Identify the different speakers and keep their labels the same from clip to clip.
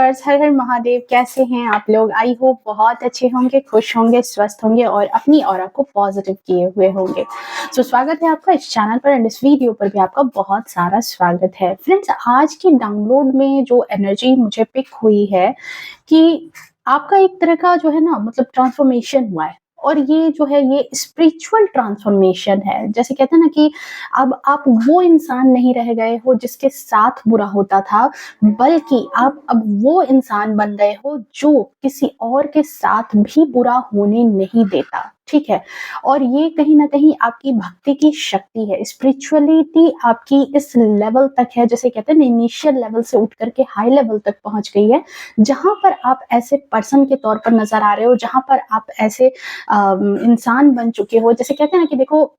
Speaker 1: Viewers, हर हर महादेव। कैसे हैं आप लोग? आई होप बहुत अच्छे होंगे, खुश होंगे, स्वस्थ होंगे और अपनी ऑरा को पॉजिटिव किए हुए होंगे। सो स्वागत है आपका इस चैनल पर एंड इस वीडियो पर भी आपका बहुत सारा स्वागत है। फ्रेंड्स, आज की डाउनलोड में जो एनर्जी मुझे पिक हुई है कि आपका एक तरह का जो है ना, मतलब ट्रांसफॉर्मेशन हुआ है और ये जो है ये स्पिरिचुअल ट्रांसफॉर्मेशन है। जैसे कहते हैं ना कि अब आप वो इंसान नहीं रह गए हो जिसके साथ बुरा होता था, बल्कि आप अब वो इंसान बन गए हो जो किसी और के साथ भी बुरा होने नहीं देता। ठीक है, और ये कहीं ना कहीं आपकी भक्ति की शक्ति है। स्पिरिचुअलिटी आपकी इस लेवल तक है, जैसे कहते हैं इनिशियल लेवल से उठ करके हाई लेवल तक पहुंच गई है, जहां पर आप ऐसे पर्सन के तौर पर नजर आ रहे हो, जहां पर आप ऐसे इंसान बन चुके हो। जैसे कहते हैं ना कि देखो,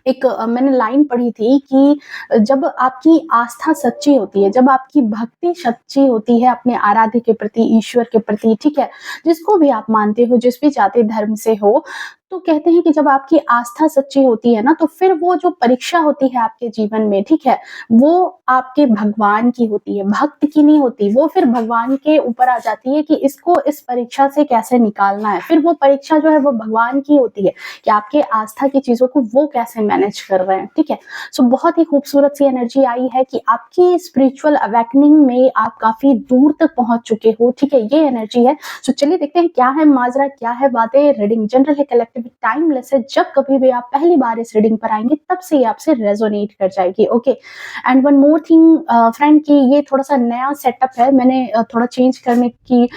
Speaker 1: एक मैंने लाइन पढ़ी थी कि जब आपकी आस्था सच्ची होती है, जब आपकी भक्ति सच्ची होती है अपने आराध्य के प्रति, ईश्वर के प्रति, ठीक है, जिसको भी आप मानते हो, जिस भी जाति धर्म से हो, तो कहते हैं कि जब आपकी आस्था सच्ची होती है ना, तो फिर वो जो परीक्षा होती है आपके जीवन में, ठीक है, वो आपके भगवान की होती है, भक्त की नहीं होती। वो फिर भगवान के ऊपर आ जाती है कि इसको इस परीक्षा से कैसे निकालना है। फिर वो परीक्षा जो है वो भगवान की होती है कि आपके आस्था की चीजों को वो कैसे मैनेज कर रहे हैं। ठीक है, सो बहुत ही खूबसूरत सी एनर्जी आई है कि आपकी स्पिरिचुअल अवेकनिंग में आप काफी दूर तक पहुंच चुके हो। ठीक है, ये एनर्जी है। सो चलिए देखते हैं क्या है माजरा, क्या है बातें। रीडिंग जनरल है, कलेक्टिव टाइमलेस है। जब कभी भी आप पहली बार इस रीडिंग पर आएंगे तब से ये आपसे रेजोनेट कर जाएगी। Okay, and one more thing friend, की ये थोड़ा सा नया सेटअप है, मैंने थोड़ा चेंज करने की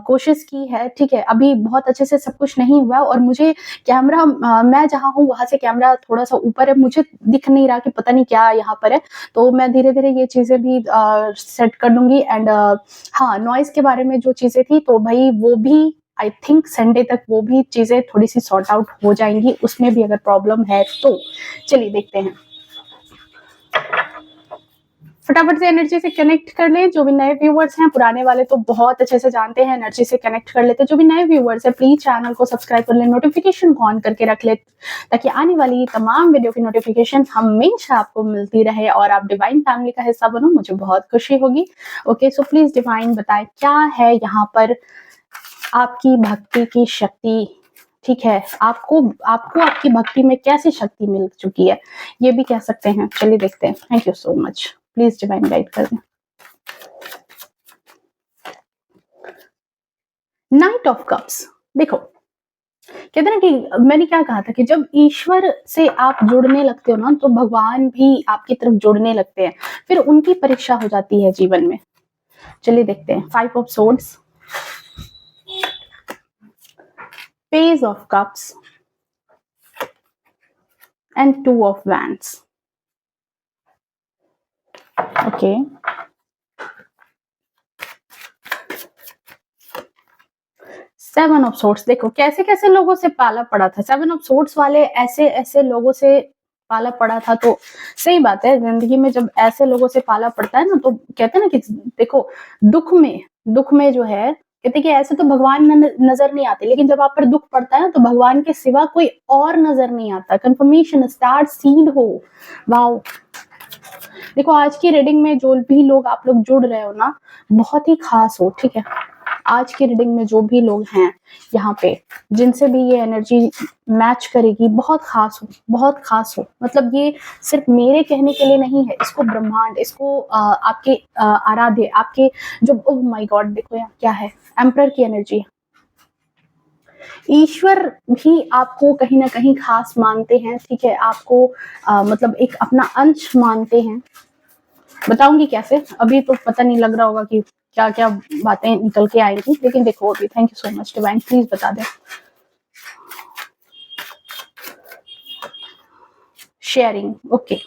Speaker 1: कोशिश की है। ठीक है, अभी बहुत अच्छे से सब कुछ नहीं हुआ और मुझे कैमरा, मैं जहाँ हूँ वहां से कैमरा थोड़ा सा ऊपर है, मुझे दिख नहीं रहा कि पता नहीं क्या यहाँ पर है। तो मैं धीरे धीरे ये चीजें भी सेट कर लूंगी। एंड हाँ, नॉइज के बारे में जो चीजें थी तो भाई वो भी आई थिंक संडे तक वो भी चीजें थोड़ी सी सॉर्ट आउट हो जाएंगी, उसमें भी अगर प्रॉब्लम है तो। चलिए देखते हैं, फटाफट से एनर्जी से कनेक्ट कर ले। जो भी नए व्यूवर्स हैं, पुराने वाले तो बहुत अच्छे से जानते हैं, एनर्जी से कनेक्ट कर लेते हैं। जो भी नए व्यूवर्स हैं, प्लीज चैनल को सब्सक्राइब कर ले, नोटिफिकेशन को ऑन करके रख ले, ताकि आने वाली तमाम वीडियो की नोटिफिकेशन हमेशा आपको मिलती रहे और आप डिवाइन फैमिली का हिस्सा बनो। मुझे बहुत खुशी होगी। ओके, सो प्लीज डिवाइन बताए क्या है यहाँ पर आपकी भक्ति की शक्ति। ठीक है, आपको आपको आपकी भक्ति में कैसी शक्ति मिल चुकी है, ये भी कह सकते हैं। चलिए देखते हैं। Thank you so much. Please divine guide कर दें। नाइट ऑफ कप्स, देखो कहते हैं ना कि मैंने क्या कहा था कि जब ईश्वर से आप जुड़ने लगते हो ना, तो भगवान भी आपकी तरफ जुड़ने लगते हैं, फिर उनकी परीक्षा हो जाती है जीवन में। चलिए देखते हैं। 5 of swords, page of cups and 2 of wands. Okay, 7 of swords, देखो कैसे कैसे लोगों से पाला पड़ा था। 7 of swords वाले ऐसे ऐसे लोगों से पाला पड़ा था। तो सही बात है, जिंदगी में जब ऐसे लोगों से पाला पड़ता है ना, तो कहते हैं ना कि देखो दुख में जो है, कहते कि ऐसे तो भगवान नजर नहीं आते, लेकिन जब आप पर दुख पड़ता है ना, तो भगवान के सिवा कोई और नजर नहीं आता। कंफर्मेशन, स्टार सीड हो। वाओ, देखो आज की रीडिंग में जो भी लोग आप लोग जुड़ रहे हो ना, बहुत ही खास हो। ठीक है, आज की रीडिंग में जो भी लोग हैं यहाँ पे, जिनसे भी ये एनर्जी मैच करेगी, बहुत खास हो, बहुत खास हो। मतलब ये सिर्फ मेरे कहने के लिए नहीं है, इसको ब्रह्मांड, इसको आपके आराध्य, आपके जो, ओह माय गॉड, देखो यहाँ क्या है, एम्परर की एनर्जी है। ईश्वर भी आपको कहीं ना कहीं खास मानते हैं। ठीक है, आपको मतलब एक अपना अंश मानते हैं। बताऊंगी कैसे, अभी तो पता नहीं लग रहा होगा कि क्या क्या बातें निकल के आएंगी, लेकिन देखो अभी। Thank you so much divine, please बता दें। शेयरिंग, ओके,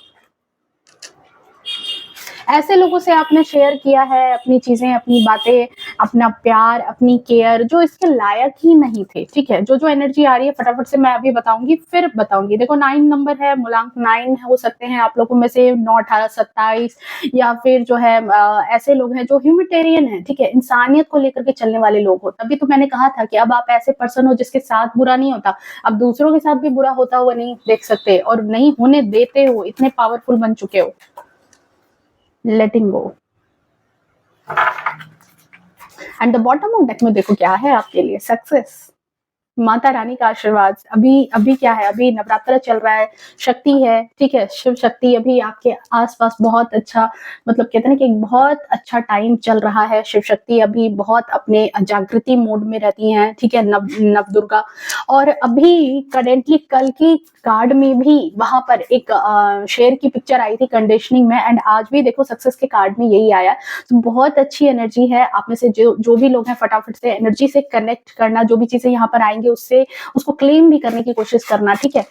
Speaker 1: ऐसे लोगों से आपने शेयर किया है अपनी चीजें, अपनी बातें, अपना प्यार, अपनी केयर, जो इसके लायक ही नहीं थे। ठीक है, जो जो एनर्जी आ रही है फटाफट से मैं अभी बताऊंगी, फिर बताऊंगी। देखो 9 नंबर है, मूलांक 9 हो सकते हैं आप लोगों में से, 9, 18, 27, या फिर जो है ऐसे लोग हैं जो ह्यूमैनिटेरियन है। ठीक है, इंसानियत को लेकर के चलने वाले लोग हो। तभी तो मैंने कहा था कि अब आप ऐसे पर्सन हो जिसके साथ बुरा नहीं होता, अब दूसरों के साथ भी बुरा होता हुआ नहीं देख सकते और नहीं होने देते हो, इतने पावरफुल बन चुके हो। Letting go, and the bottom of deck में देखो क्या है आपके लिए, सक्सेस, माता रानी का आशीर्वाद। अभी अभी क्या है, अभी नवरात्र चल रहा है, शक्ति है, ठीक है, शिव शक्ति अभी आपके आसपास बहुत अच्छा, मतलब कहते हैं कि एक बहुत अच्छा टाइम चल रहा है। शिव शक्ति अभी बहुत अपने जागृति मोड में रहती हैं, ठीक है, नव नव दुर्गा। और अभी करेंटली कल की कार्ड में भी वहां पर एक शेर की पिक्चर आई थी कंडीशनिंग में, एंड आज भी देखो सक्सेस के कार्ड में यही आया। तो बहुत अच्छी एनर्जी है। आप में से जो भी लोग हैं, फटाफट से एनर्जी से कनेक्ट करना, जो भी चीजें यहाँ पर आएंगे उससे उसको क्लेम भी करने की कोशिश करना, ठीक है।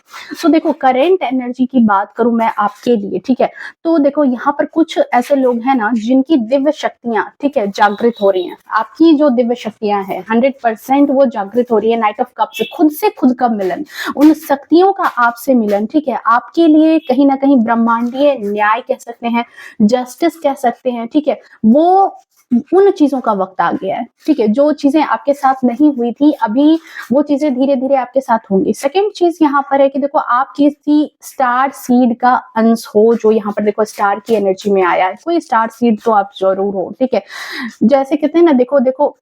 Speaker 1: तो देखो करेंट एनर्जी की बात करूं मैं आपके लिए, ठीक है, तो देखो यहाँ पर कुछ ऐसे लोग हैं ना जिनकी दिव्य शक्तियां, ठीक है, जागृत हो रही हैं। आपकी जो दिव्य शक्तियां हैं 100% वो जागृत हो रही है। नाइट ऑफ कप से खुद का मिलन, उन शक्तियों का आपसे मिलन, ठीक है, आपके लिए कहीं ना कहीं ब्रह्मांडीय न्याय कह सकते हैं, जस्टिस कह सकते हैं, ठीक है, वो उन चीजों का वक्त आ गया है, ठीक है। जो चीजें आपके साथ नहीं हुई थी अभी, वो चीजें धीरे धीरे आपके साथ होंगी। सेकंड चीज यहाँ पर है कि देखो आप किसी स्टार सीड का अंश हो, जो यहाँ पर देखो स्टार की एनर्जी में आया है। कोई स्टार सीड तो आप जरूर हो, ठीक है। जैसे कहते हैं ना, देखो देखो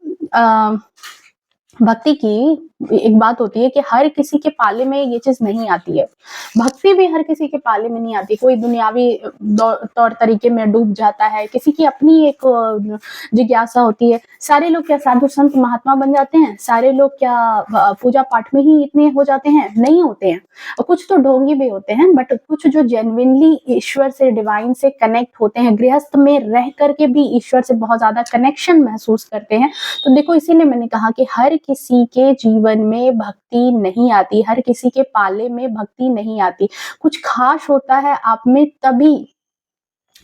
Speaker 1: भक्ति की एक बात होती है कि हर किसी के पाले में ये चीज नहीं आती है। भक्ति भी हर किसी के पाले में नहीं आती। कोई दुनियावी तौर तरीके में डूब जाता है, किसी की अपनी एक जिज्ञासा होती है। सारे लोग क्या साधु संत महात्मा बन जाते हैं? सारे लोग क्या पूजा पाठ में ही इतने हो जाते हैं? नहीं होते हैं। और कुछ तो ढोंगी भी होते हैं, बट कुछ जो जेन्युइनली ईश्वर से, डिवाइन से कनेक्ट होते हैं, गृहस्थ में रह करके भी ईश्वर से बहुत ज्यादा कनेक्शन महसूस करते हैं। तो देखो इसीलिए मैंने कहा कि हर किसी के जीवन में भक्ति नहीं आती, हर किसी के पाले में भक्ति नहीं आती। कुछ खास होता है आप में तभी,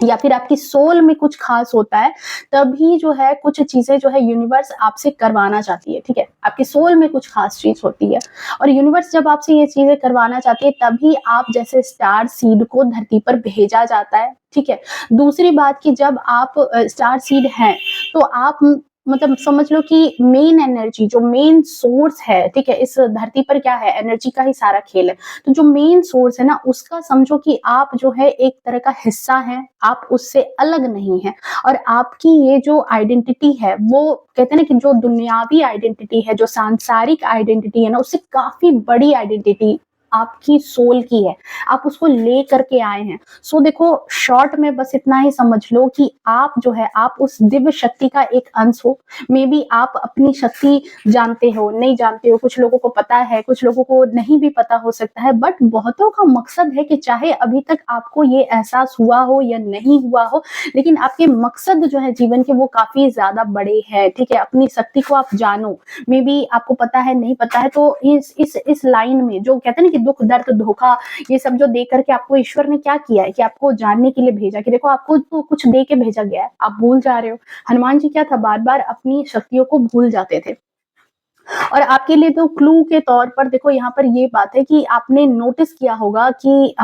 Speaker 1: या फिर आपकी सोल में कुछ खास होता है तभी जो है कुछ चीजें जो है यूनिवर्स आपसे करवाना चाहती है, ठीक है। आपकी सोल में कुछ खास चीज होती है और यूनिवर्स जब आपसे ये चीजें करवाना चाहती है तभी आप जैसे स्टार सीड को धरती पर भेजा जाता है, ठीक है। दूसरी बात कि जब आप स्टार सीड हैं तो आप मतलब समझ लो कि मेन एनर्जी, जो मेन सोर्स है, ठीक है, इस धरती पर क्या है, एनर्जी का ही सारा खेल है। तो जो मेन सोर्स है ना, उसका समझो कि आप जो है एक तरह का हिस्सा है, आप उससे अलग नहीं है। और आपकी ये जो आइडेंटिटी है, वो कहते हैं ना कि जो दुनियावी आइडेंटिटी है, जो सांसारिक आइडेंटिटी है ना, उससे काफी बड़ी आइडेंटिटी आपकी सोल की है। आप उसको ले करके आए हैं। सो देखो शॉर्ट में बस इतना ही समझ लो कि आप जो है, आप उस दिव्य शक्ति का एक अंश हो। मे बी आप अपनी शक्ति जानते हो, नहीं जानते हो, कुछ लोगों को पता है, कुछ लोगों को नहीं भी पता हो सकता है, बट बहुतों का मकसद है कि चाहे अभी तक आपको ये एहसास हुआ हो या नहीं हुआ हो, लेकिन आपके मकसद जो है जीवन के वो काफी ज्यादा बड़े हैं, ठीक है। अपनी शक्ति को आप जानो। मे बी आपको पता है, नहीं पता है, तो इस लाइन में जो कहते हैं ना कि दुख दर्द धोखा ये सब जो दे करके आपको ईश्वर ने क्या किया है कि आपको जानने के लिए भेजा, कि देखो आपको तो कुछ दे के भेजा गया है, आप भूल जा रहे हो। हनुमान जी क्या था, बार बार अपनी शक्तियों को भूल जाते थे। और आपके लिए तो क्लू के तौर पर देखो यहाँ पर ये बात है कि आपने नोटिस किया होगा कि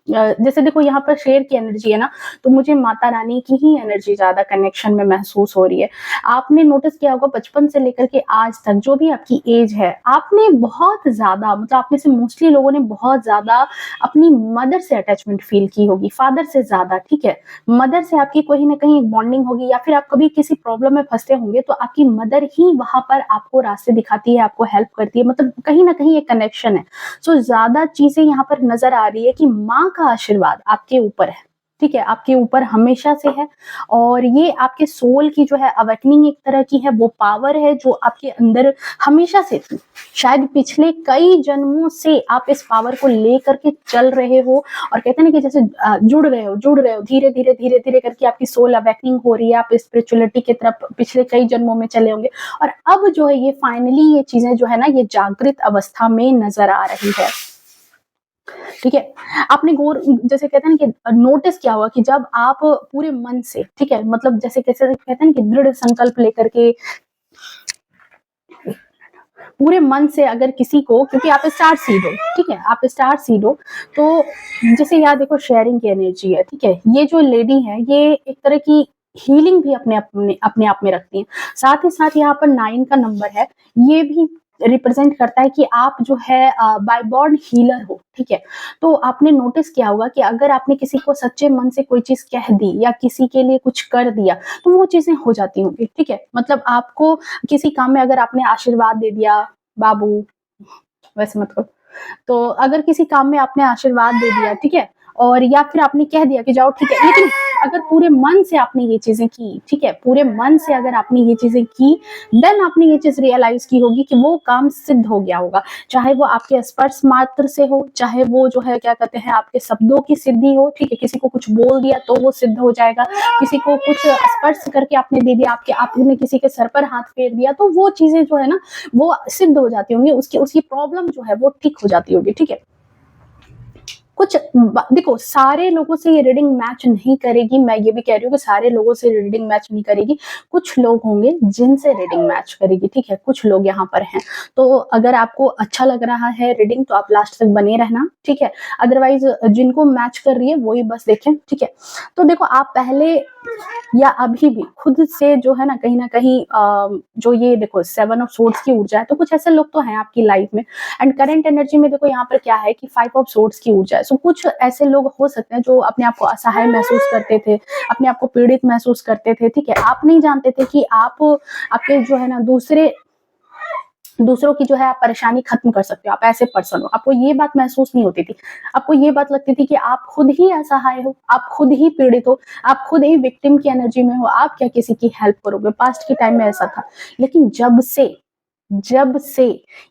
Speaker 1: जैसे देखो यहाँ पर शेर की एनर्जी है ना, तो मुझे माता रानी की ही एनर्जी ज्यादा कनेक्शन में महसूस हो रही है। आपने नोटिस किया होगा बचपन से लेकर के आज तक जो भी आपकी एज है, आपने बहुत ज्यादा, मतलब आप में से मोस्टली लोगों ने बहुत ज्यादा अपनी मदर से अटैचमेंट फील की होगी, फादर से ज्यादा, ठीक है। मदर से आपकी कहीं ना कहीं एक बॉन्डिंग होगी, या फिर आप कभी किसी प्रॉब्लम में फंसते होंगे तो आपकी मदर ही वहां पर आपको रास्ते दिखाती है, आपको हेल्प करती है, मतलब कहीं ना कहीं एक कनेक्शन है। सो ज्यादा चीजें यहाँ पर नजर आ रही है कि माँ का आशीर्वाद आपके ऊपर है, ठीक है, आपके ऊपर हमेशा से है। और ये आपके सोल की जो है अवेकनिंग एक तरह की है, वो पावर है जो आपके अंदर हमेशा से थी। शायद पिछले कई जन्मों से आप इस पावर को ले करके चल रहे हो, और कहते हैं ना कि जैसे जुड़ रहे हो, धीरे धीरे करके आपकी सोल अवेकनिंग हो रही है, आप स्पिरिचुअलिटी की तरफ पिछले कई जन्मों में चले होंगे, और अब जो है ये फाइनली ये चीजें जो है ना, ये जागृत अवस्था में नजर आ रही है, ठीक है। आपने गौर, जैसे कहते हैं ना कि नोटिस किया होगा कि जब आप पूरे मन से, ठीक है, मतलब जैसे कैसे कहते हैं ना कि दृढ़ संकल्प लेकर के पूरे मन से अगर किसी को, क्योंकि आप स्टार सीड हो, ठीक है, आप स्टार सीड हो, तो जैसे यहाँ देखो शेयरिंग की एनर्जी है, ठीक है। ये जो लेडी है ये एक तरह की हीलिंग भी अपने आप में रखती है। साथ ही साथ यहाँ पर 9 का नंबर है, ये भी रिप्रेजेंट करता है कि आप जो है बाय बॉर्न हीलर हो, ठीक है। तो आपने नोटिस किया होगा कि अगर आपने किसी को सच्चे मन से कोई चीज कह दी या किसी के लिए कुछ कर दिया तो वो चीजें हो जाती होंगी, ठीक है। मतलब आपको किसी काम में अगर आपने आशीर्वाद दे दिया, बाबू वैसे मत करो, तो अगर किसी काम में आपने आशीर्वाद दे दिया, ठीक है, और या फिर आपने कह दिया कि जाओ, ठीक है, लेकिन अगर पूरे मन से आपने ये चीजें की, ठीक है, पूरे मन से अगर आपने ये चीजें की, देन आपने ये चीज रियलाइज की होगी कि वो काम सिद्ध हो गया होगा। चाहे वो आपके स्पर्श मात्र से हो, चाहे वो जो है क्या कहते हैं आपके शब्दों की सिद्धि हो, ठीक है, किसी को कुछ बोल दिया तो वो सिद्ध हो जाएगा, किसी को कुछ स्पर्श करके आपने दे दिया, आपने किसी के सर पर हाथ फेर दिया, तो वो चीजें जो है ना वो सिद्ध हो जाती होंगी, उसकी प्रॉब्लम जो है वो ठीक हो जाती होगी, ठीक है। कुछ देखो, सारे लोगों से ये रीडिंग मैच नहीं करेगी, मैं ये भी कह रही हूँ कि सारे लोगों से रीडिंग मैच नहीं करेगी। कुछ लोग होंगे जिनसे रीडिंग मैच करेगी, ठीक है, कुछ लोग यहाँ पर हैं। तो अगर आपको अच्छा लग रहा है रीडिंग तो आप लास्ट तक बने रहना, ठीक है। अदरवाइज जिनको मैच कर रही है वही बस देखें, ठीक है। तो देखो, आप पहले या अभी भी खुद से जो है ना कहीं जो ये देखो 7 ऑफ सोर्ड्स की ऊर्जा है, तो कुछ ऐसे लोग तो हैं आपकी लाइफ में। एंड करंट एनर्जी में देखो यहाँ पर क्या है कि 5 ऑफ सोर्ड्स की ऊर्जा है। सो कुछ ऐसे लोग हो सकते हैं जो अपने आप को असहाय महसूस करते थे, अपने आप को पीड़ित महसूस करते थे, ठीक है। आप नहीं जानते थे कि आप आपके जो है ना दूसरों की जो है आप परेशानी खत्म कर सकते हो, आप ऐसे पर्सन हो। आपको ये बात महसूस नहीं होती थी, आपको ये बात लगती थी कि आप खुद ही असहाय हो, आप खुद ही पीड़ित हो, आप खुद ही विक्टिम की एनर्जी में हो, आप क्या किसी की हेल्प करोगे। पास्ट के टाइम में ऐसा था, लेकिन जब से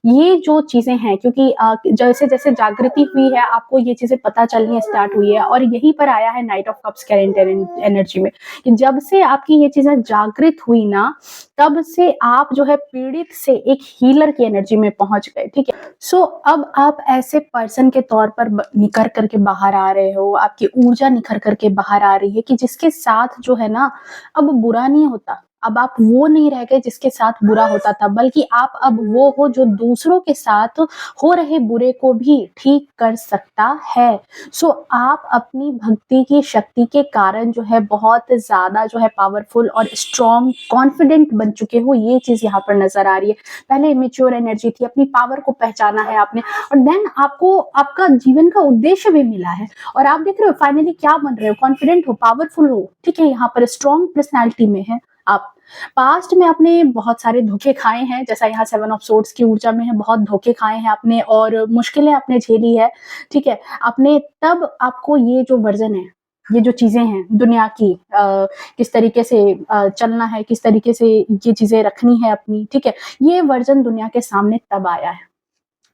Speaker 1: ये जो चीजें हैं, क्योंकि जैसे जैसे जागृति हुई है, आपको ये चीजें पता चलनी स्टार्ट हुई है, और यहीं पर आया है night of cups current energy में कि जब से आपकी ये चीजें जागृत हुई ना, तब से आप जो है पीड़ित से एक हीलर की एनर्जी में पहुंच गए, ठीक है। सो अब आप ऐसे पर्सन के तौर पर निखर करके बाहर आ रहे हो, आपकी ऊर्जा निखर करके बाहर आ रही है कि जिसके साथ जो है ना अब बुरा नहीं होता। अब आप वो नहीं रह गए जिसके साथ बुरा होता था, बल्कि आप अब वो हो जो दूसरों के साथ हो रहे बुरे को भी ठीक कर सकता है। सो आप अपनी भक्ति की शक्ति के कारण जो है बहुत ज्यादा जो है पावरफुल और स्ट्रॉन्ग कॉन्फिडेंट बन चुके हो, ये चीज यहाँ पर नजर आ रही है। पहले इमेच्योर एनर्जी थी, अपनी पावर को पहचाना है आपने, और देन आपको आपका जीवन का उद्देश्य भी मिला है, और आप देख रहे हो फाइनली क्या बन रहे हो, कॉन्फिडेंट हो, पावरफुल हो, ठीक है। यहाँ पर स्ट्रॉन्ग पर्सनैलिटी में है आप। पास्ट में आपने बहुत सारे धोखे खाए हैं, जैसा यहाँ 7 ऑफ सोर्ड्स की ऊर्जा में है, बहुत धोखे खाए हैं आपने और मुश्किलें आपने झेली है, ठीक है। आपने तब आपको ये जो वर्जन है, ये जो चीजें हैं दुनिया की, किस तरीके से चलना है, किस तरीके से ये चीजें रखनी है अपनी, ठीक है, ये वर्जन दुनिया के सामने तब आया है।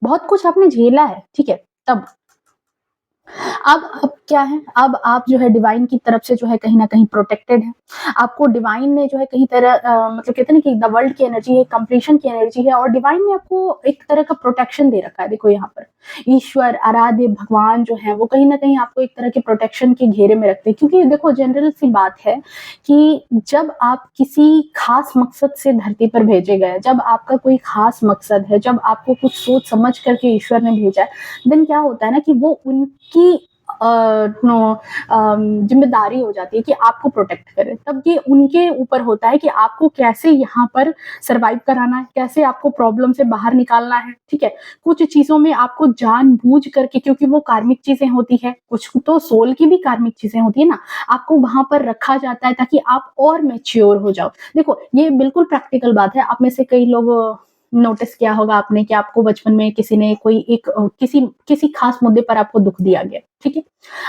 Speaker 1: बहुत कुछ आपने झेला है, ठीक है, तब। अब क्या है, अब आप जो है डिवाइन की तरफ से जो है कहीं ना कहीं प्रोटेक्टेड है। आपको डिवाइन ने जो है कहीं तरह मतलब कहते हैं ना कि द वर्ल्ड की एनर्जी है, कंप्लीशन की एनर्जी है, और डिवाइन ने आपको एक तरह का प्रोटेक्शन दे रखा है। देखो यहाँ पर ईश्वर, आराध्य भगवान जो है वो कहीं ना कहीं आपको एक तरह के प्रोटेक्शन के घेरे में रखते हैं, क्योंकि देखो जनरल सी बात है कि जब आप किसी खास मकसद से धरती पर भेजे गए, जब आपका कोई खास मकसद है, जब आपको कुछ सोच समझ करके ईश्वर ने भेजा है, देन क्या होता है ना कि वो उनकी जिम्मेदारी हो जाती है कि आपको प्रोटेक्ट करे। तब ये उनके ऊपर होता है कि आपको कैसे यहाँ पर सरवाइव कराना है, कैसे आपको प्रॉब्लम से बाहर निकालना है, ठीक है। कुछ चीजों में आपको जानबूझ करके, क्योंकि वो कार्मिक चीजें होती है, कुछ तो सोल की भी कार्मिक चीजें होती है ना, आपको वहां पर रखा जाता है ताकि आप और मैच्योर हो जाओ। देखो ये बिल्कुल प्रैक्टिकल बात है। आप में से कई लोग नोटिस किया होगा आपने कि आपको बचपन में किसी ने कोई एक किसी खास मुद्दे पर आपको दुख दिया गया, ठीक है।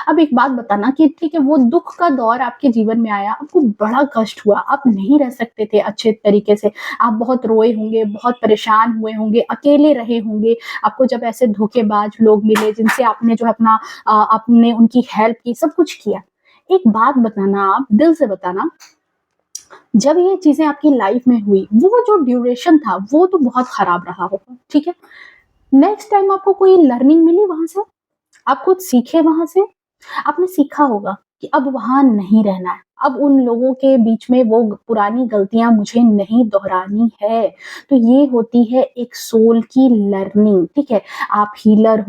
Speaker 1: अब एक बात बताना कि ठीक है, वो दुख का दौर आपके जीवन में आया, आपको बड़ा कष्ट हुआ, आप नहीं रह सकते थे अच्छे तरीके से, आप बहुत रोए होंगे, बहुत परेशान हुए होंगे, अकेले रहे होंगे। आपको जब ऐसे धोखेबाज लोग मिले जिनसे आपने जो अपना आपने उनकी हेल्प की, सब कुछ किया। एक बात बताना, आप दिल से बताना, जब ये चीजें आपकी लाइफ में हुई, वो जो ड्यूरेशन था वो तो बहुत खराब रहा होगा, ठीक है। नेक्स्ट टाइम आपको कोई लर्निंग मिली वहां से, आप कुछ सीखे वहां से, आपने सीखा होगा कि अब वहां नहीं रहना है, अब उन लोगों के बीच में वो पुरानी गलतियाँ मुझे नहीं दोहरानी है। तो ये होती है एक सोल की लर्निंग, ठीक है? आप हीलर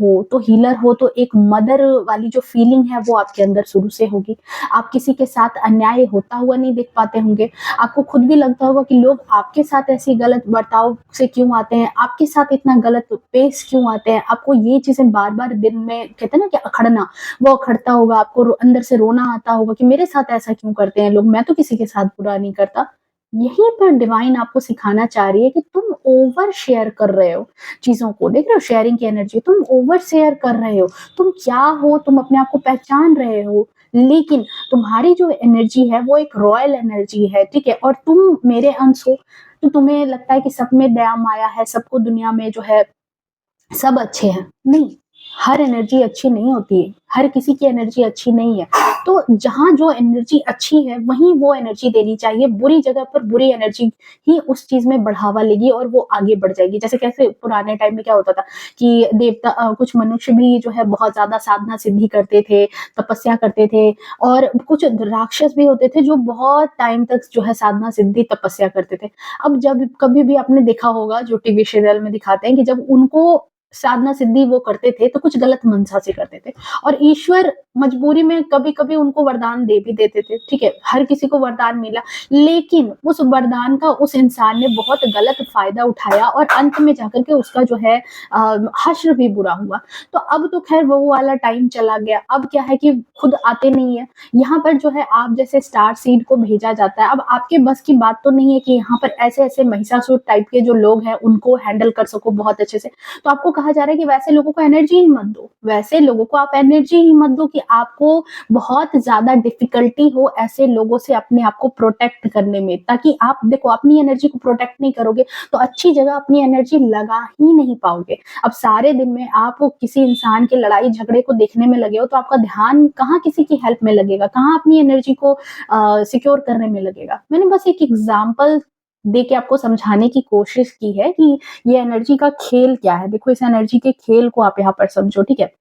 Speaker 1: हो तो एक मदर वाली जो फीलिंग है वो आपके अंदर शुरू से होगी। आप किसी के साथ अन्याय होता हुआ नहीं देख पाते होंगे। आपको खुद भी लगता होगा कि लोग आपके साथ ऐसी गलत बर्ताव से क्यों आते हैं? आपके साथ इतना गलत पेश क्यों आते हैं? आपको ये चीज़ें बार-बार दिन में कहते हैं ना कि अखड़ना, वो अखड़ता होगा, आपको अंदर से रोना आता होगा कि मेरे साथ ऐसा क्यों करते हैं लोग, मैं तो किसी के साथ बुरा नहीं करता। यहीं पर डिवाइन आपको सिखाना चाह रही है कि तुम ओवर शेयर कर रहे हो चीजों को, देख रहे हो शेयरिंग की एनर्जी, तुम ओवर शेयर कर रहे हो। तुम क्या हो, तुम अपने आप को पहचान रहे हो, लेकिन तुम्हारी जो एनर्जी है वो एक रॉयल एनर्जी है, ठीक है? और तुम मेरे अंश हो, तो तुम्हें लगता है कि सब में दया माया है, सबको दुनिया में जो है सब अच्छे हैं। नहीं, हर एनर्जी अच्छी नहीं होती है, हर किसी की एनर्जी अच्छी नहीं है। तो जहाँ जो एनर्जी अच्छी है वहीं वो एनर्जी देनी चाहिए, बुरी जगह पर बुरी एनर्जी ही उस चीज़ में बढ़ावा लेगी और वो आगे बढ़ जाएगी। जैसे कैसे पुराने टाइम में क्या होता था कि कुछ मनुष्य भी जो है बहुत ज़्यादा साधना सिद्धि करते थे, तपस्या करते थे, और कुछ राक्षस भी होते थे जो बहुत टाइम तक जो है साधना सिद्धि तपस्या करते थे। अब जब कभी भी आपने देखा होगा जो टीवी सीरियल में दिखाते हैं कि जब उनको साधना सिद्धि वो करते थे तो कुछ गलत मंशा से करते थे, और ईश्वर मजबूरी में कभी-कभी उनको वरदान दे भी देते थे, ठीक है? हर किसी को वरदान मिला, लेकिन उस वरदान का उस इंसान ने बहुत गलत फ़ायदा उठाया और अंत में जाकर के उसका जो है हश्र भी बुरा हुआ। तो अब तो ख़ैर वो वाला टाइम चला गया, अब क्या है कि खुद आते नहीं है। यहाँ पर जो है आप जैसे स्टार सीड को भेजा जाता है, अब आपके बस की बात तो नहीं है कि यहाँ पर ऐसे-ऐसे महिषासुर टाइप के जो लोग हैं उनको हैंडल कर सको बहुत अच्छे से। तो आपको कहा जा रहा है कि वैसे लोगों को एनर्जी ही मत दो, वैसे लोगों को आप एनर्जी ही मत दो कि आपको बहुत ज़्यादा डिफ़िकल्टी हो ऐसे लोगों से अपने आप को प्रोटेक्ट करने में, ताकि आप देखो अपनी एनर्जी को प्रोटेक्ट नहीं करोगे, तो अच्छी जगह अपनी एनर्जी लगा ही नहीं पाओगे। अब सारे दिन में आप किसी इंसान के लड़ाई झगड़े को देखने में लगे हो, तो आपका ध्यान कहाँ किसी की हेल्प में लगेगा, कहाँ अपनी एनर्जी को सिक्योर करने में लगेगा। मैंने बस एक एग्ज़ाम्पल दे के आपको समझाने की कोशिश की है कि ये एनर्जी का खेल क्या है। देखो इस एनर्जी के खेल को आप यहाँ पर समझो, ठीक है?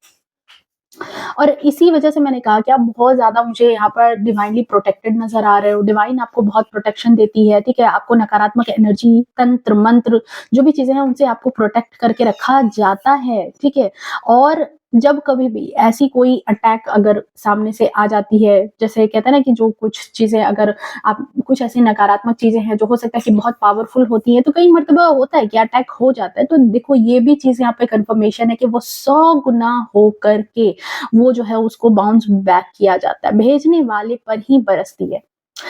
Speaker 1: और इसी वजह से मैंने कहा कि आप बहुत ज़्यादा मुझे यहाँ पर डिवाइनली प्रोटेक्टेड नज़र आ रहे हो। डिवाइन आपको बहुत प्रोटेक्शन देती है, ठीक है? आपको नकारात्मक एनर्जी, तंत्र, मंत्र जो भी चीज़ें हैं उनसे आपको प्रोटेक्ट करके रखा जाता है, ठीक है? और जब कभी भी ऐसी कोई अटैक अगर सामने से आ जाती है, जैसे कहते हैं ना कि जो कुछ चीज़ें अगर आप कुछ ऐसी नकारात्मक चीज़ें हैं जो हो सकता है कि बहुत पावरफुल होती हैं, तो कई मर्तबा होता है कि अटैक हो जाता है। तो देखो ये भी चीज़ यहाँ पे कन्फर्मेशन है कि वो 100 गुना हो कर के वो जो है उसको बाउंस बैक किया जाता है, भेजने वाले पर ही बरसती है।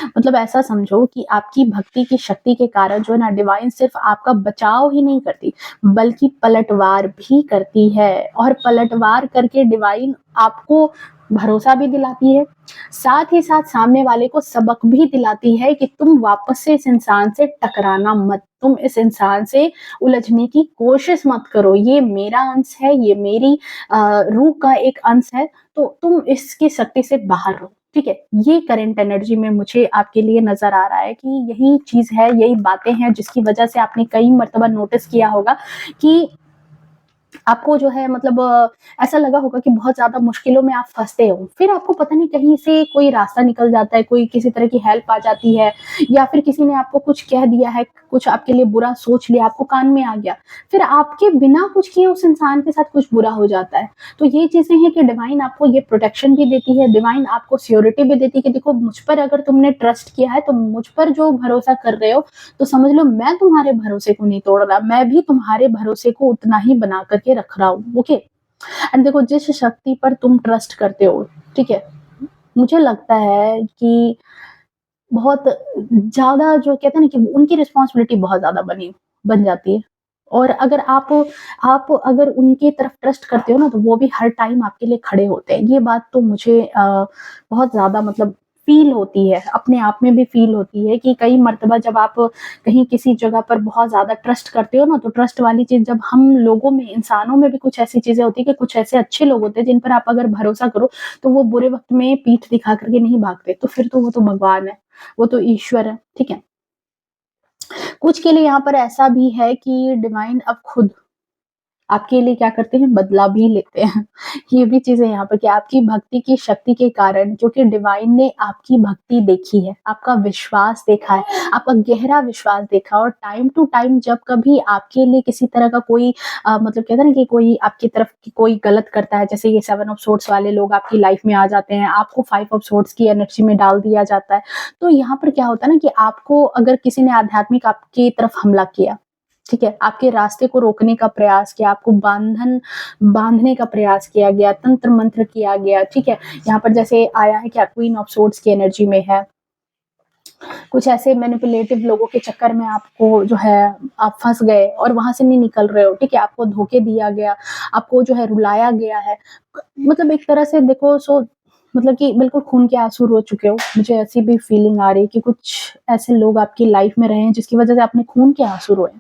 Speaker 1: मतलब ऐसा समझो कि आपकी भक्ति की शक्ति के कारण जो है ना डिवाइन सिर्फ आपका बचाव ही नहीं करती, बल्कि पलटवार भी करती है, और पलटवार करके डिवाइन आपको भरोसा भी दिलाती है, साथ ही साथ सामने वाले को सबक भी दिलाती है कि तुम वापस से इस इंसान से टकराना मत, तुम इस इंसान से उलझने की कोशिश मत करो, ये मेरा अंश है, ये मेरी रूह का एक अंश है, तो तुम इसकी शक्ति से बाहर रहो, ठीक है? ये करंट एनर्जी में मुझे आपके लिए नज़र आ रहा है कि यही चीज़ है, यही बातें हैं जिसकी वजह से आपने कई मर्तबा नोटिस किया होगा कि आपको जो है मतलब ऐसा लगा होगा कि बहुत ज़्यादा मुश्किलों में आप फँसते हो। फिर आपको पता नहीं कहीं से कोई रास्ता निकल जाता है, कोई किसी तरह की हेल्प आ जाती है, या फिर किसी ने आपको कुछ कह दिया है, कुछ आपके लिए बुरा सोच लिया, आपको कान में आ गया। फिर आपके बिना कुछ किए उस इंसान के साथ कुछ बुरा हो जाता है। तो ये चीज़ें हैं कि डिवाइन आपको ये प्रोटेक्शन भी देती है, डिवाइन आपको सिक्योरिटी भी देती है कि देखो मुझ पर अगर तुमने ट्रस्ट किया है, तो मुझ पर जो भरोसा कर रहे हो, तो समझ लो मैं तुम्हारे भरोसे को नहीं तोड़ रहा, मैं भी तुम्हारे भरोसे को उतना ही बना करके रख रहा हूँ, ओके? एंड देखो जिस शक्ति पर तुम ट्रस्ट करते हो, ठीक है? मुझे लगता है कि बहुत ज़्यादा जो कहते हैं ना कि उनकी रिस्पॉन्सिबिलिटी बहुत ज़्यादा बनी बन जाती है। और अगर आप अगर उनकी तरफ ट्रस्ट करते हो ना, तो वो भी हर टाइम आपके लिए खड़े होते हैं। ये बात तो मुझे बहुत ज़्यादा मतलब फ़ील होती है, अपने आप में भी फ़ील होती है कि कई मर्तबा जब आप कहीं किसी जगह पर बहुत ज़्यादा ट्रस्ट करते हो ना, तो ट्रस्ट वाली चीज़ जब हम लोगों में, इंसानों में भी कुछ ऐसी चीज़ें होती हैं कि कुछ ऐसे अच्छे लोग होते हैं जिन पर आप अगर भरोसा करो, तो वो बुरे वक़्त में पीठ दिखा कर के नहीं भागते, तो फिर तो वो तो भगवान है। वो तो ईश्वर है, ठीक है? कुछ के लिए यहाँ पर ऐसा भी है कि डिवाइन अब खुद आपके लिए क्या करते हैं, बदला भी लेते हैं। ये भी चीज़ है यहाँ पर कि आपकी भक्ति की शक्ति के कारण, क्योंकि डिवाइन ने आपकी भक्ति देखी है, आपका विश्वास देखा है, आपका गहरा विश्वास देखा, और टाइम टू टाइम जब कभी आपके लिए किसी तरह का कोई मतलब कहते हैं ना कि कोई आपकी तरफ की कोई गलत करता है, जैसे ये 7 ऑफ सोर्ड्स वाले लोग आपकी लाइफ में आ जाते हैं, आपको 5 ऑफ सोर्ड्स की एनर्जी में डाल दिया जाता है। तो यहाँ पर क्या होता है ना कि आपको अगर किसी ने आध्यात्मिक आपकी तरफ हमला किया, ठीक है, आपके रास्ते को रोकने का प्रयास किया, आपको बांधने का प्रयास किया गया, तंत्र मंत्र किया गया, ठीक है। यहाँ पर जैसे आया है क्या, क्वीन ऑफ सोर्ड्स की एनर्जी में है, कुछ ऐसे मैनिपुलेटिव लोगों के चक्कर में आपको जो है आप फंस गए और वहां से नहीं निकल रहे हो, ठीक है, आपको धोखे दिया गया, आपको जो है रुलाया गया है, मतलब एक तरह से देखो, सो मतलब कि बिल्कुल खून के आंसू रो चुके हो। मुझे ऐसी भी फीलिंग आ रही है कि कुछ ऐसे लोग आपकी लाइफ में रहे हैं जिसकी वजह से आपने खून के आंसू रोए।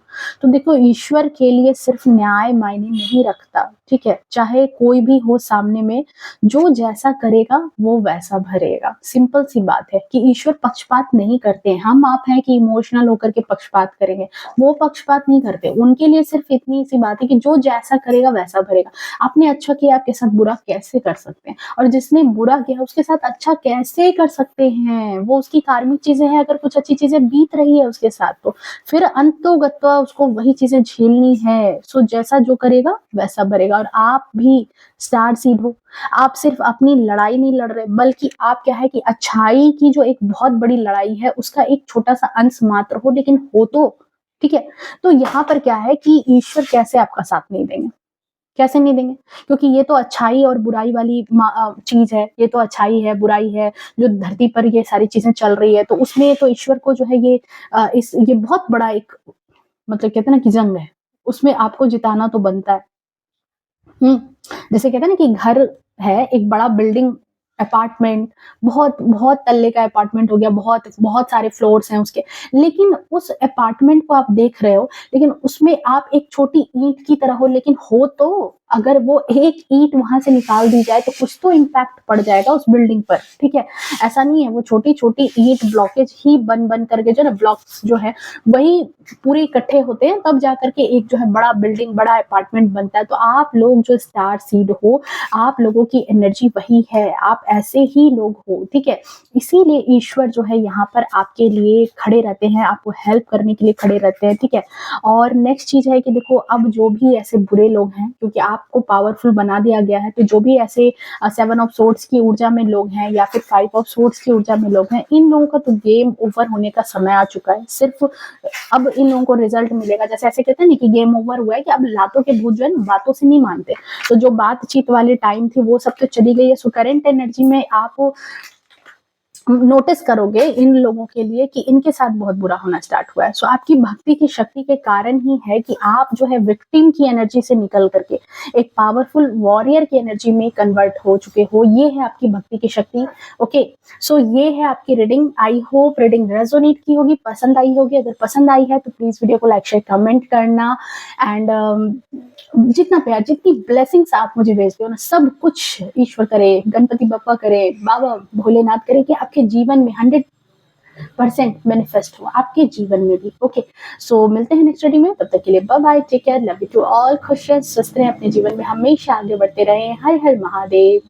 Speaker 1: तो देखो, ईश्वर के लिए सिर्फ न्याय मायने नहीं रखता, ठीक है, चाहे कोई भी हो सामने में, जो जैसा करेगा वो वैसा भरेगा। सिंपल सी बात है कि ईश्वर पक्षपात नहीं करते हैं। हम आप हैं कि इमोशनल होकर के पक्षपात करेंगे, वो पक्षपात नहीं करते। उनके लिए सिर्फ इतनी सी बात है कि जो जैसा करेगा वैसा भरेगा। आपने अच्छा किया, आपके साथ बुरा कैसे कर सकते हैं, और जिसने बुरा किया उसके साथ अच्छा कैसे कर सकते हैं। वो उसकी कार्मिक चीजें हैं, अगर कुछ अच्छी चीजें बीत रही है उसके साथ, तो फिर अंतोगत्वा उसको वही चीजें झेलनी है। सो जैसा जो करेगा वैसा भरेगा। और आप भी स्टार सीड हो, आप सिर्फ अपनी लड़ाई नहीं लड़ रहे, बल्कि आप क्या है कि अच्छाई की जो एक बहुत बड़ी लड़ाई है उसका एक छोटा सा अंश मात्र हो, लेकिन हो तो, ठीक है। तो यहाँ पर क्या है कि ईश्वर कैसे आपका साथ नहीं देंगे, कैसे नहीं देंगे, क्योंकि ये तो अच्छाई और बुराई वाली चीज है, ये तो अच्छाई है, बुराई है, जो धरती पर ये सारी चीजें चल रही है, तो उसमें तो ईश्वर को जो है ये ये बहुत बड़ा एक मतलब कहते हैं ना कि जंग है, उसमें आपको जिताना तो बनता है। हम्म, जैसे कहते हैं ना कि घर है, एक बड़ा बिल्डिंग, अपार्टमेंट, बहुत बहुत तल्ले का अपार्टमेंट हो गया, बहुत बहुत सारे फ्लोर्स हैं उसके, लेकिन उस अपार्टमेंट को आप देख रहे हो, लेकिन उसमें आप एक छोटी ईंट की तरह हो, लेकिन हो तो, अगर वो एक ईंट वहां से निकाल दी जाए तो कुछ तो इम्पैक्ट पड़ जाएगा उस बिल्डिंग पर, ठीक है। ऐसा नहीं है, वो छोटी छोटी ईंट ब्लॉकेज ही बन बन करके जो ना ब्लॉक्स जो है वही पूरे इकट्ठे होते हैं, तब जाकर के एक जो है बड़ा बिल्डिंग, बड़ा अपार्टमेंट बनता है। तो आप लोग जो स्टार सीड हो, आप लोगों की एनर्जी वही है, आप ऐसे ही लोग हो, ठीक है। इसीलिए ईश्वर जो है यहाँ पर आपके लिए खड़े रहते हैं, आपको हेल्प करने के लिए खड़े रहते हैं, ठीक है। और नेक्स्ट चीज है कि देखो, अब जो भी ऐसे बुरे लोग हैं, क्योंकि आपको पावरफुल बना दिया गया है, तो जो भी ऐसे 7 ऑफ सोर्ड्स की ऊर्जा में लोग हैं या फिर 5 ऑफ सोर्ड्स की ऊर्जा में लोग हैं, इन लोगों का तो गेम ओवर होने का समय आ चुका है। सिर्फ अब इन लोगों को रिजल्ट मिलेगा, जैसे ऐसे कहते हैं ना कि गेम ओवर हुआ है, कि अब लातों के भूत जो है बातों से नहीं मानते। तो जो बातचीत वाले टाइम थी वो सब तो चली गई है। सो करंट एनर्जी में आप नोटिस करोगे इन लोगों के लिए कि इनके साथ बहुत बुरा होना स्टार्ट हुआ है। सो आपकी भक्ति की शक्ति के कारण ही है कि आप जो है विक्टिम की एनर्जी से निकल करके एक पावरफुल वॉरियर की एनर्जी में कन्वर्ट हो चुके हो। ये है आपकी भक्ति की शक्ति। ओके, सो ये है आपकी reading. I hope reading resonate की होगी, पसंद आई होगी। अगर पसंद आई है तो प्लीज वीडियो को लाइक शेयर कमेंट करना। एंड जितना प्यार, जितनी ब्लेसिंग्स आप मुझे भेजते हो ना, सब कुछ ईश्वर करे, गणपति बप्पा करे, बाबा भोलेनाथ करे कि आपके जीवन में 100% मैनिफेस्ट हो, आपके जीवन में भी। ओके, सो मिलते हैं नेक्स्ट रीडिंग में, तब तक के लिए bye bye, take care, love you to all, खुश रहें, स्वस्थ रहें, अपने जीवन में हमेशा आगे बढ़ते रहें। हर हर महादेव।